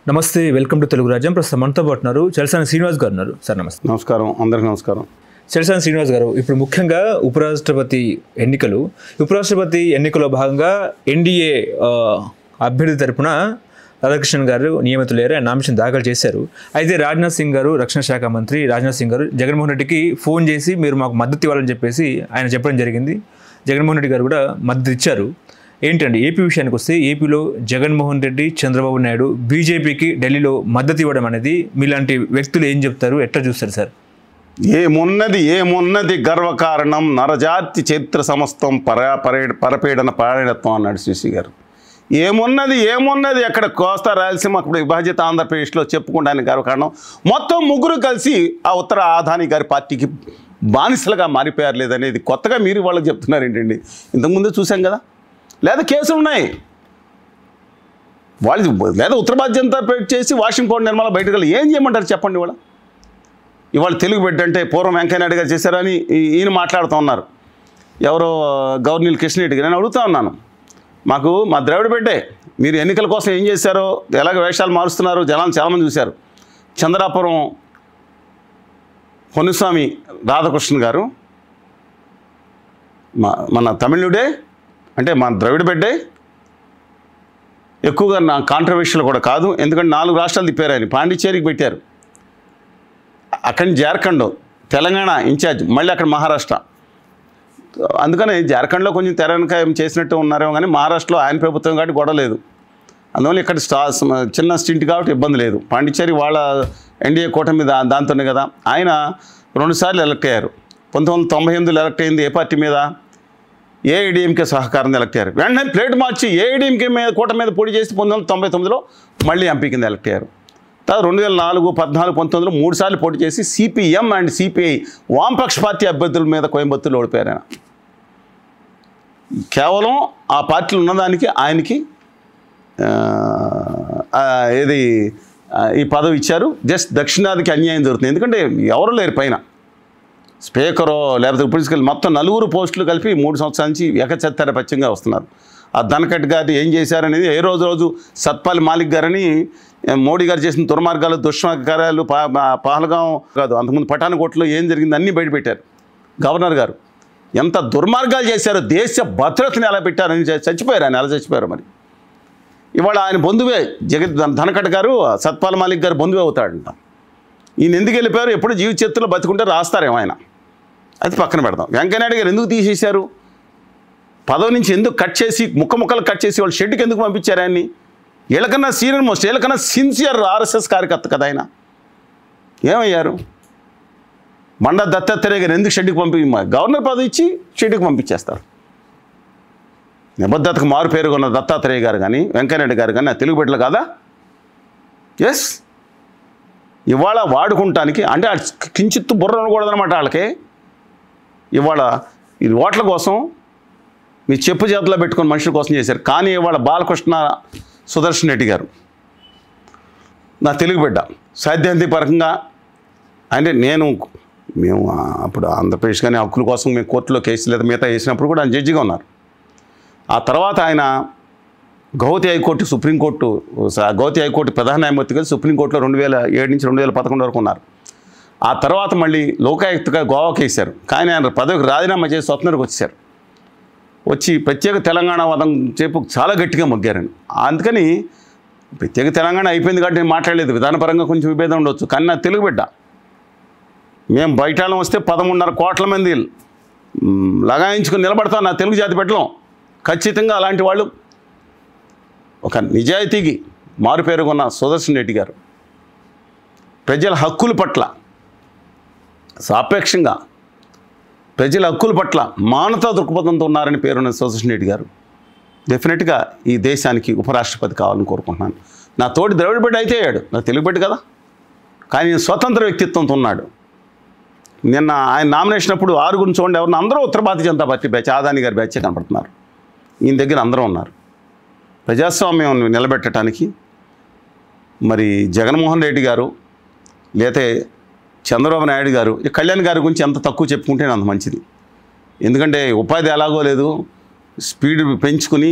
నమస్తే, welcome to Telugu రాజ్యం. ప్రస్తుతం మనతో పాటు ఉన్నారు చలసాని శ్రీనివాస్ గారు ఉన్నారు. సార్ నమస్తే. నమస్కారం, అందరికీ నమస్కారం. చలసాని శ్రీనివాస్ గారు, ఇప్పుడు ముఖ్యంగా ఉపరాష్ట్రపతి ఎన్నికలో భాగంగా ఎన్డీఏ అభ్యర్థి తరపున రాధాకృష్ణన్ గారు నియమితులయ్యారు. ఆయన నామినేషన్ దాఖలు చేశారు. అయితే రాజ్నాథ్ సింగ్ గారు, రక్షణ శాఖ మంత్రి రాజ్నాథ్ సింగ్ గారు జగన్మోహన్ రెడ్డికి ఫోన్ చేసి మీరు మాకు మద్దతు ఇవ్వాలని చెప్పేసి ఆయన చెప్పడం జరిగింది. జగన్మోహన్ రెడ్డి గారు కూడా మద్దతు ఇచ్చారు. ఏంటండి ఏపీ విషయానికి వస్తే, ఏపీలో జగన్మోహన్ రెడ్డి, చంద్రబాబు నాయుడు బీజేపీకి ఢిల్లీలో మద్దతు ఇవ్వడం అనేది మీలాంటి వ్యక్తులు ఏం చెప్తారు, ఎట్లా చూస్తారు సార్? ఏమున్నది గర్వకారణం నరజాతి చరిత్ర సమస్తం పరపీడన పారాయణత్వం అన్నాడు శ్రీశ్రీ గారు. ఏమున్నది అక్కడ కోస్తా రాయలసీమ అప్పుడు విభజిత ఆంధ్రప్రదేశ్లో చెప్పుకోవడానికి గర్వకారణం. మొత్తం ముగ్గురు కలిసి ఆ ఉత్తర ఆదాని గారి పార్టీకి బానిసలుగా మారిపోయారు లేదనేది కొత్తగా మీరు వాళ్ళకి చెప్తున్నారు ఏంటండి? ఇంతకుముందు చూసాం కదా. లేదా కేసులు ఉన్నాయి, వాళ్ళు లేదా ఉత్తర బాధ్యత చేసి వాషింగ్ పౌడర్ నిర్మాణం బయటకు వెళ్ళి ఏం చేయమంటారు చెప్పండి? ఇవాళ తెలుగు బిడ్డ అంటే పూర్వం వెంకయ్యనాయుడు గారు చేశారని ఈయన మాట్లాడుతూ ఉన్నారు. ఎవరో గవర్నీలు కృష్ణరెడ్డి గారు. నేను అడుగుతూ ఉన్నాను, మా ద్రావిడ బిడ్డే, మీరు ఎన్నికల కోసం ఏం చేశారో, ఎలాగ వేషాలు మారుస్తున్నారో జనాలు చాలామంది చూశారు. చంద్రాపురం పొన్నుస్వామి రాధాకృష్ణన్ గారు మన తమిళుడే, అంటే మా ద్రవిడ బిడ్డే. ఎక్కువగా నా కాంట్రవర్షియల్ కూడా కాదు, ఎందుకంటే 4 రాష్ట్రాలు తిప్పారు ఆయన. పాండిచ్చేరికి పెట్టారు, అక్కడి నుంచి జార్ఖండ్, తెలంగాణ ఇన్ఛార్జ్, మళ్ళీ అక్కడ మహారాష్ట్ర. అందుకని జార్ఖండ్లో కొంచెం తెరనకాయం చేసినట్టు ఉన్నారేమో, కానీ మహారాష్ట్రలో ఆయన ప్రభుత్వం కాబట్టి గొడవ లేదు. అందువల్ల ఇక్కడ చిన్న స్టింట్ కాబట్టి ఇబ్బంది లేదు. పాండిచ్చేరి వాళ్ళ ఎన్డీఏ కూటమి దాంతోనే కదా. ఆయన 2 సార్లు ఎలక్ట్ అయ్యారు. 1998లో ఎలక్ట్ అయింది ఏ పార్టీ మీద? ఏఐడిఎంకే సహకారంగా ఎలక్ట్ అయ్యారు. వెంటనే ప్లేట్ మార్చి ఏఐడిఎంకే మీద కూటమి మీద పోటీ చేసి 1999లో మళ్ళీ ఎంపీ కింద ఎలక్ట్ అయ్యారు. తర్వాత 2004, 14, 19లో 3 సార్లు పోటీ చేసి సిపిఎం అండ్ సిపిఐ వామపక్ష పార్టీ అభ్యర్థుల మీద కోయంబత్తూరులో ఓడిపోయారు ఆయన. కేవలం ఆ పార్టీలు ఉన్నదానికి ఆయనకి ఈ పదవి ఇచ్చారు. జస్ట్ దక్షిణాదికి అన్యాయం జరుగుతుంది. ఎందుకంటే ఎవరు లేరు పైన, స్పీకరో లేకపోతే ప్రిన్సిపల్, మొత్తం 4 పోస్టులు కలిపి 3 సంవత్సరాల నుంచి ఏకఛత్రపత్యంగా వస్తున్నారు. ఆ ధనకట్ గారు ఏం చేశారనేది రోజు సత్పాల్ మాలిక్ గారని మోడీ గారు చేసిన దుర్మార్గాలు, దుష్మార్గాలు, పహల్గాం కాదు, అంతకుముందు పఠాన్కోట్లో ఏం జరిగింది అన్నీ బయటపెట్టారు. గవర్నర్ గారు ఎంత దుర్మార్గాలు చేశారో, దేశ భద్రతని ఎలా పెట్టారని చచ్చిపోయారు. ఆయన ఎలా చచ్చిపోయారు మరి? ఇవాళ ఆయన బంధువే ధనకట్ గారు, సత్పాల్ మాలిక్ గారు బంధువే అవుతాడంట. ఈయన ఎందుకు వెళ్ళిపోయారు? ఎప్పుడు జీవిత చరిత్రలో బతుకుంటే రాస్తారేమో ఆయన. అది పక్కన పెడదాం. వెంకయ్యనాయుడు గారు ఎందుకు తీసేశారు? పదవి నుంచి ఎందుకు కట్ చేసి ముక్కలు కట్ చేసి వాళ్ళు షెడ్కి ఎందుకు పంపించారు ఆయన్ని? వీళ్ళకన్నా సీనియర్ మోస్ట్, వీళ్ళకన్నా సిన్సియర్ ఆర్ఎస్ఎస్ కార్యకర్త కదా ఆయన. ఏమయ్యారు? మండా దత్తాత్రేయ గారు ఎందుకు షెడ్కి గవర్నర్ పదవి ఇచ్చి షెడ్కి పంపించేస్తారు. నిబద్ధతకు మారు పేరుకున్న దత్తాత్రేయ గారు కానీ వెంకయ్యనాయుడు గారు కానీ తెలుగు బిడ్డలు కాదా? ఎస్. ఇవాళ వాడుకుంటానికి అంటే కించిత్తు బుర్ర ఉండకూడదనమాట వాళ్ళకి. ఇవాళ ఈ ఓట్ల కోసం మీ చెప్పు చేతిలో పెట్టుకొని మనుషుల కోసం చేశారు. కానీ ఇవాళ బాలకృష్ణ సుదర్శన్ రెడ్డి గారు నా తెలుగు బిడ్డ సైద్ధాంతికపరంగా అంటే మేము అప్పుడు ఆంధ్రప్రదేశ్ కానీ హక్కుల కోసం మేము కోర్టులో కేసు లేదా మిగతా వేసినప్పుడు కూడా ఆయన జడ్జిగా ఉన్నారు. ఆ తర్వాత ఆయన గౌహతి హైకోర్టు ప్రధాన న్యాయమూర్తిగా సుప్రీంకోర్టులో 2007 నుంచి 2011 వరకు ఉన్నారు. ఆ తర్వాత మళ్ళీ లోకాయుక్తగా గోవాకి వేశారు. కానీ ఆయన పదవికి రాజీనామా చేసి స్వతంత్రకు వచ్చి ప్రత్యేక తెలంగాణ వాదం చేపు చాలా గట్టిగా మొగ్గారని. అందుకని ప్రత్యేక తెలంగాణ అయిపోయింది కాబట్టి నేను మాట్లాడలేదు. విధానపరంగా కొంచెం విభేదం ఉండొచ్చు, కానీ నా తెలుగు బిడ్డ. మేము బయటాలం వస్తే 13.5 కోట్ల మంది లగాయించుకుని నిలబడతాం నా తెలుగు జాతి బిడ్డలం. ఖచ్చితంగా అలాంటి వాళ్ళు ఒక నిజాయితీకి మారుపేరుకున్న సుదర్శన్ రెడ్డి గారు ప్రజల హక్కుల పట్ల సాపేక్షంగా ప్రజల హక్కుల పట్ల మానవతా దృక్పథంతో ఉన్నారని పేరున్న సుదర్శన్ రెడ్డి గారు డెఫినెట్గా ఈ దేశానికి ఉపరాష్ట్రపతి కావాలని కోరుకుంటున్నాను. నా తోటి ద్రవిడ బిడ్డ అయితే అయ్యాడు, నా తెలుగు బిడ్డ కదా, కానీ స్వతంత్ర వ్యక్తిత్వంతో ఉన్నాడు. నిన్న ఆయన నామినేషన్ అప్పుడు 6 చూడండి, ఎవరిని అందరూ ఉత్తర భారతీయ జనతా పార్టీ బ్యాచ్, ఆదాని గారి బ్యాచే కనపడుతున్నారు. ఈయన దగ్గర అందరూ ఉన్నారు. ప్రజాస్వామ్యం నిలబెట్టడానికి మరి జగన్మోహన్ రెడ్డి గారు లేతే చంద్రబాబు నాయుడు గారు, కళ్యాణ్ గారి గురించి ఎంత తక్కువ చెప్పుకుంటే అంత మంచిది. ఎందుకంటే ఉపాధి ఎలాగో లేదు, స్పీడ్ పెంచుకుని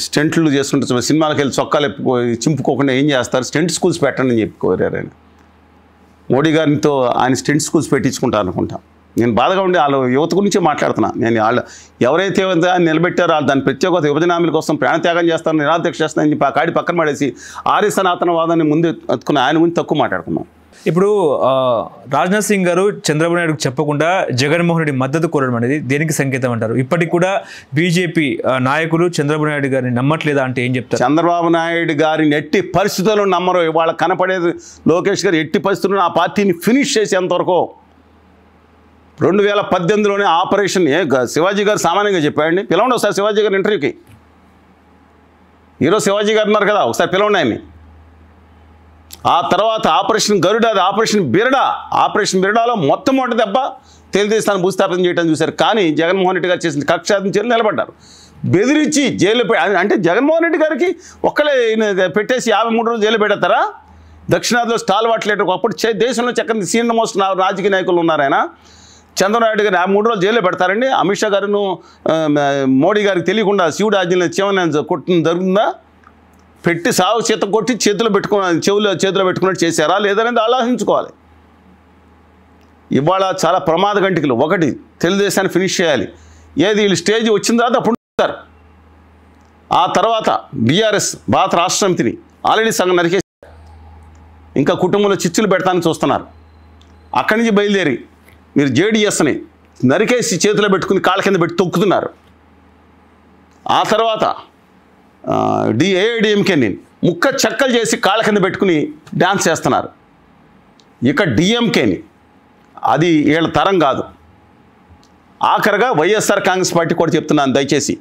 స్టెంట్లు చేసుకుంటే సినిమాలకు వెళ్ళి చొక్కాలు చింపుకోకుండా ఏం చేస్తారు, స్టెంట్ స్కూల్స్ పెట్టండి అని చెప్పి కోరారు ఆయన. మోడీ గారితో ఆయన స్టెంట్ స్కూల్స్ పెట్టించుకుంటారు అనుకుంటా. నేను బాధగా ఉండి వాళ్ళ యువత గురించే మాట్లాడుతున్నా. నేను వాళ్ళు ఎవరైతే నిలబెట్టారో వాళ్ళు దాని ప్రత్యేకత విభజన హామీల కోసం ప్రాణత్యాగం చేస్తారని నిరాదీక్ష చేస్తారని చెప్పి ఆ కాడి పక్కన పడేసి ఆర్య సనాతనవాదాన్ని ముందు ఎత్తుకుని ఆయన గురించి తక్కువ మాట్లాడుకున్నాం. ఇప్పుడు రాజ్నాథ్ సింగ్ గారు చంద్రబాబు నాయుడుకి చెప్పకుండా జగన్మోహన్ రెడ్డి మద్దతు కోరడం అనేది దేనికి సంకేతం అంటారు? ఇప్పటికి కూడా బీజేపీ నాయకులు చంద్రబాబు నాయుడు గారిని నమ్మట్లేదా అంటే ఏం చెప్తారు? చంద్రబాబు నాయుడు గారిని ఎట్టి పరిస్థితుల్లో నమ్మరు. ఇవాళ కనపడేది లోకేష్ గారు ఎట్టి పరిస్థితుల్లో ఆ పార్టీని ఫినిష్ చేసేంతవరకు 2018లోనే ఆపరేషన్ శివాజీ గారు సామాన్యంగా చెప్పాడండి. పిలవండి ఒకసారి శివాజీ గారి ఇంటర్వ్యూకి. ఈరోజు శివాజీ గారు ఉన్నారు కదా, ఒకసారి పిలవండి ఆయన్ని. ఆ తర్వాత ఆపరేషన్ గరుడ, ఆపరేషన్ బిరడాలో మొట్టమొదటి దెబ్బ తెలుగుదేశాన్ని భూస్థాపన చేయడం చూశారు. కానీ జగన్మోహన్ రెడ్డి గారు చేసిన కక్షాదించిన చర్యలు నిలబడ్డారు. బెదిరించి జైలు అంటే జగన్మోహన్ రెడ్డి గారికి ఒక్కలే పెట్టేసి 53 రోజులు జైలు పెడతారా? దక్షిణాదిలో స్టాల్ వాట్లేటర్ అప్పుడు దేశంలో చక్కని సీనియర్ మోస్ట్ రాజకీయ నాయకులు ఉన్నారు. ఆయన చంద్రబాబు గారు 53 రోజులు జైల్లో పెడతారండి. అమిత్ షా గారును మోడీ గారికి తెలియకుండా శివుడు ఆజ్ఞలు చెవన కొట్టడం జరుగుతుందా? పెట్టి సాగు చేత కొట్టి చేతిలో పెట్టుకున్నట్టు చేశారా లేదనేది ఆలోచించుకోవాలి. ఇవాళ చాలా ప్రమాద గంటికలు. ఒకటి, తెలుగుదేశాన్ని ఫినిష్ చేయాలి. ఏది వీళ్ళు స్టేజ్ వచ్చిన తర్వాత అప్పుడు ఉంటారు. ఆ తర్వాత బీఆర్ఎస్ భారత రాష్ట్ర సమితిని ఆల్రెడీ సగం నరికేసి ఇంకా కుటుంబంలో చిచ్చులు పెడతానని చూస్తున్నారు. అక్కడి నుంచి బయలుదేరి మీరు జేడీఎస్ని నరికేసి చేతిలో పెట్టుకుని కాళ్ళ కింద పెట్టి తొక్కుతున్నారు. ఆ తర్వాత ఏఐడిఎంకేని ముక్క చెక్కలు చేసి కాళ్ళ కింద పెట్టుకుని డ్యాన్స్ చేస్తున్నారు. ఇక డిఎంకేని అది వీళ్ళ తరం కాదు. ఆఖరిగా వైఎస్ఆర్ కాంగ్రెస్ పార్టీ కూడా చెప్తున్నాను, దయచేసి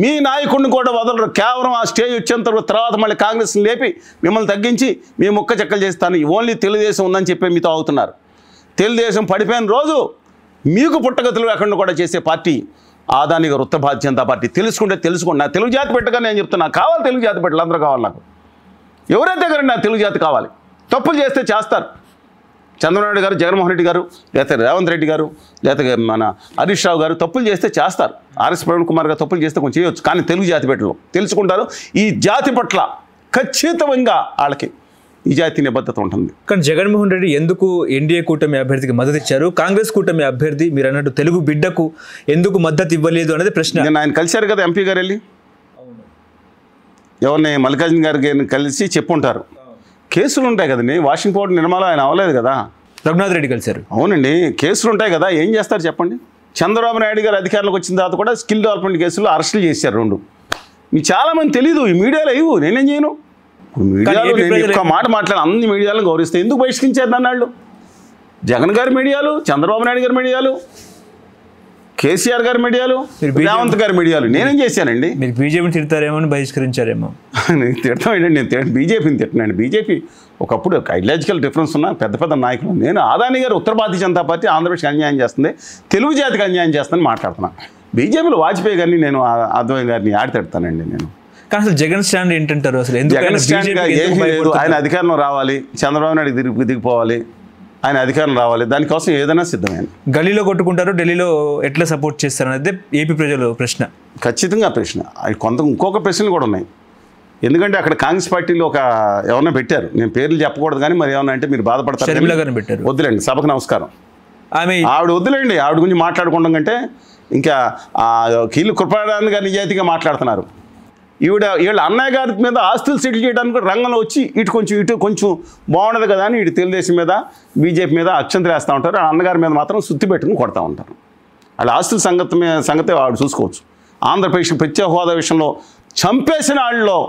మీ నాయకుడిని కూడా వదలరు. కేవలం ఆ స్టేజ్ వచ్చేంత తర్వాత మళ్ళీ కాంగ్రెస్ని లేపి మిమ్మల్ని తగ్గించి మీ ముక్క చెక్కలు చేస్తాను, ఓన్లీ తెలుగుదేశం ఉందని చెప్పి మీతో అవుతున్నారు. తెలుగుదేశం పడిపోయిన రోజు మీకు పుట్టగతులు లేకుండా కూడా చేసే పార్టీ ఆదాని గారు ఉత్తర భారతీయ జనతా పార్టీ. తెలుసుకోండి. నా తెలుగు జాతి పెట్టగా నేను చెప్తున్నా, కావాలి తెలుగు జాతి పెట్టలు అందరూ కావాలి నాకు. ఎవరైతే కానీ నా తెలుగు జాతి కావాలి. తప్పులు చేస్తే చేస్తారు. చంద్రబాబు నాయుడు గారు, జగన్మోహన్ రెడ్డి గారు, లేకపోతే రేవంత్ రెడ్డి గారు, లేకపోతే మన హరీష్ రావు గారు తప్పులు చేస్తే చేస్తారు. ఆర్ఎస్ ప్రవీణ్ కుమార్ గారు తప్పులు చేస్తే కొంచెం చేయొచ్చు. కానీ తెలుగు జాతి పెట్టలు తెలుసుకుంటారు. ఈ జాతి పట్ల ఖచ్చితంగా వాళ్ళకి ఈ జాతి నిబద్ధత ఉంటుంది. కానీ జగన్మోహన్ రెడ్డి ఎందుకు ఎన్డీఏ కూటమి అభ్యర్థికి మద్దతు ఇచ్చారు? కాంగ్రెస్ కూటమి అభ్యర్థి మీరు అన్నట్టు తెలుగు బిడ్డకు ఎందుకు మద్దతు ఇవ్వలేదు అనేది ప్రశ్న. నేను ఆయన కలిశారు కదా ఎంపీ గారు వెళ్ళి, ఎవరిని మల్లికార్జున గారికి కలిసి చెప్పుంటారు. కేసులు ఉంటాయి కదండి. వాషింగ్ పౌడర్ నిర్మాణం ఆయన అవ్వలేదు కదా, రఘునాథ్ రెడ్డి కలిశారు. అవునండి, కేసులు ఉంటాయి కదా, ఏం చేస్తారు చెప్పండి. చంద్రబాబు నాయుడు గారు అధికారంలోకి వచ్చిన తర్వాత కూడా స్కిల్ డెవలప్మెంట్ కేసులు అరెస్టులు చేశారు 2. మీకు చాలామంది తెలీదు. ఈ మీడియాలో ఇవ్వు, నేనేం చేయను. మీడియాలో నేను ఒక్క మాట మాట్లాడి అన్ని మీడియాలను గౌరవిస్తే ఎందుకు బహిష్కరించారు నన్ను వాళ్ళు? జగన్ గారి మీడియాలు, చంద్రబాబు నాయుడు గారి మీడియాలు, కేసీఆర్ గారి మీడియాలు, రేవంత్ గారి మీడియాలు. నేనేం చేశానండి? మీరు బీజేపీని తిడతారేమో అని బహిష్కరించారేమో. నేను తిడతాం ఏంటండి? నేను బీజేపీని తిట్టినాను. బీజేపీ ఒకప్పుడు ఒక ఐడియాలజికల్ డిఫరెన్స్ ఉన్న పెద్ద నాయకులు. నేను ఆదాని గారు ఉత్తర భారతీయ జనతా పార్టీ ఆంధ్రప్రదేశ్కి అన్యాయం చేస్తుంది, తెలుగు జాతికి అన్యాయం చేస్తుందని మాట్లాడుతున్నాను. బీజేపీలో వాజ్పేయి గారిని నేను అద్వై గారిని ఆడి తిడతానండి నేను. కానీ అసలు జగన్ స్టాండ్ ఏంటంటారు? అసలు ఆయన అధికారంలో రావాలి, చంద్రబాబు నాయుడు దిగిపోవాలి, ఆయన అధికారం రావాలి, దానికోసం ఏదైనా సిద్ధమైన. గల్లీలో కొట్టుకుంటారు, ఢిల్లీలో ఎట్లా సపోర్ట్ చేస్తారు అనేది ఏపీ ప్రజలు ప్రశ్న. ఖచ్చితంగా ప్రశ్న. అది ఇంకొక ప్రశ్నలు కూడా ఉన్నాయి. ఎందుకంటే అక్కడ కాంగ్రెస్ పార్టీలో ఎవరైనా పెట్టారు, నేను పేర్లు చెప్పకూడదు కానీ మరి ఏమన్నా అంటే మీరు బాధపడతారు. షర్మిల గారిని పెట్టారు. వద్దులేండి, సభకు నమస్కారం. ఆవిడ వద్దులేండి, ఆవిడ గురించి మాట్లాడుకోవడం కంటే ఇంకా కీళ్ళు కృపారాయణ గారు నిజాయితీగా మాట్లాడుతున్నారు. వీళ్ళ అన్నయ్య గారి మీద ఆస్తులు సెటిల్ చేయడానికి రంగంలో వచ్చి ఇటు కొంచెం బాగుండదు కదా అని ఇటు తెలుగుదేశం మీద బీజేపీ మీద అక్షంతలు వేస్తూ ఉంటారు. ఆ అన్నగారి మీద మాత్రం సుత్తి పెట్టుకుని కొడతా ఉంటారు. వాళ్ళ ఆస్తుల సంగతి ఆవిడ చూసుకోవచ్చు. ఆంధ్రప్రదేశ్ ప్రత్యేక హోదా విషయంలో చంపేసిన వాళ్ళలో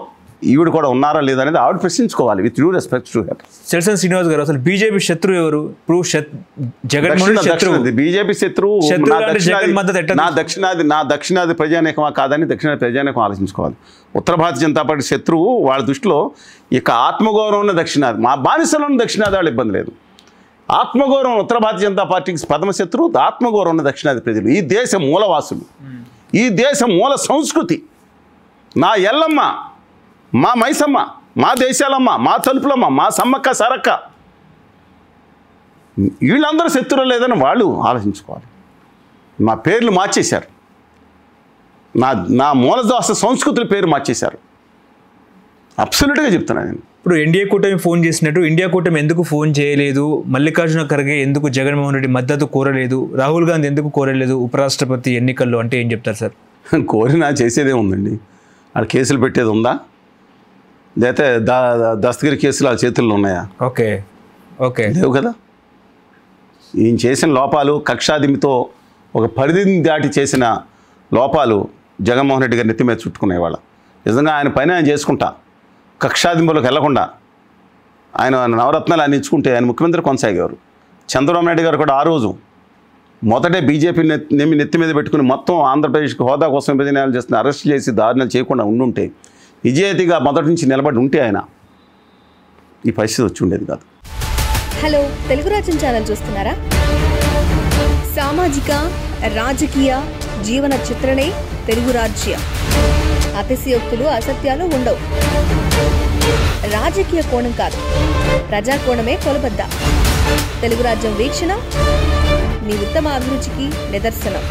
ఈవిడ కూడా ఉన్నారా లేదా అనేది ఆవిడ ప్రశ్నించుకోవాలి. With due respect to her. సెల్సన్ శ్రీనివాస్ గారు, అసలు బీజేపీ శత్రువు ఎవరు? ఇప్పుడు జగన్మోహన్ బీజేపీ శత్రువు నా దక్షిణాది ప్రజానీకమా కాదని దక్షిణాది ప్రజానీకం ఆలోచించుకోవాలి. ఉత్తర భారతీయ జనతా పార్టీ శత్రువు వాళ్ళ దృష్టిలో ఇక ఆత్మగౌరవం ఉన్న దక్షిణాది, మా బానిసలో ఉన్న దక్షిణాది వాళ్ళు ఇబ్బంది లేదు. ఆత్మగౌరవం ఉత్తర భారతీయ జనతా పార్టీకి ప్రథమ శత్రువు, ఆత్మగౌరవం ఉన్న దక్షిణాది ప్రజలు. ఈ దేశ మూలవాసులు, ఈ దేశ మూల సంస్కృతి, నా ఎల్లమ్మ, మా మైసమ్మ, మా దేశాలమ్మ, మా తలుపులమ్మ, మా సమ్మక్క సరక్క, వీళ్ళందరూ శత్రువులు లేదని వాళ్ళు ఆలోచించుకోవాలి. మా పేర్లు మార్చేశారు. నా మూలదాస సంస్కృతుల పేరు మార్చేశారు. అబ్సల్యూట్గా చెప్తున్నాను నేను. ఇప్పుడు ఎన్డీఏ కూటమి ఫోన్ చేసినట్టు ఇండియా కూటమి ఎందుకు ఫోన్ చేయలేదు, మల్లికార్జున ఖర్గే ఎందుకు జగన్మోహన్ రెడ్డి మద్దతు కోరలేదు, రాహుల్ గాంధీ ఎందుకు కోరలేదు ఉపరాష్ట్రపతి ఎన్నికల్లో అంటే ఏం చెప్తారు సార్? కోరినా చేసేదే ఉందండి. వాళ్ళు కేసులు పెట్టేది ఉందా, లేకపోతే దస్తగిరి కేసులు ఆ చేతుల్లో ఉన్నాయా? ఓకే ఓకే లేవు కదా. ఈయన చేసిన లోపాలు, కక్షాదిమితో ఒక పరిధిని దాటి చేసిన లోపాలు జగన్మోహన్ రెడ్డి గారి నెత్తి మీద చుట్టుకునేవాళ్ళ. నిజంగా ఆయన పైన ఆయన చేసుకుంటా, కక్షాదింపులకు వెళ్లకుండా ఆయన నవరత్నాలు ఆయన ఇచ్చుకుంటే ఆయన ముఖ్యమంత్రి కొనసాగేవారు. చంద్రబాబు నాయుడు గారు కూడా ఆ రోజు మొదటే బీజేపీ నెత్తి మీద పెట్టుకుని మొత్తం ఆంధ్రప్రదేశ్కి హోదా కోసం విభజనాలు చేస్తున్న అరెస్ట్ చేసి దారుణాలు చేయకుండా ఉండుంటే, నిజాయితీగా మొదటి నుంచి నిలబడి ఉంటే ఆయన ఈ పరిస్థితి వచ్చి ఉండేది కాదు. హలో, తెలుగు రాజ్యం ఛానల్ చూస్తున్నారా? సామాజిక, రాజకీయ, జీవన చిత్రణే తెలుగు రాజ్యం. అతిశయోక్తులు, అసత్యాలు ఉండవు. రాజకీయ కోణం కాదు, ప్రజా కోణమే కొలబద్ద. తెలుగు రాజ్యం వీక్షణ మీ ఉత్తమ అభిరుచికి నిదర్శనం.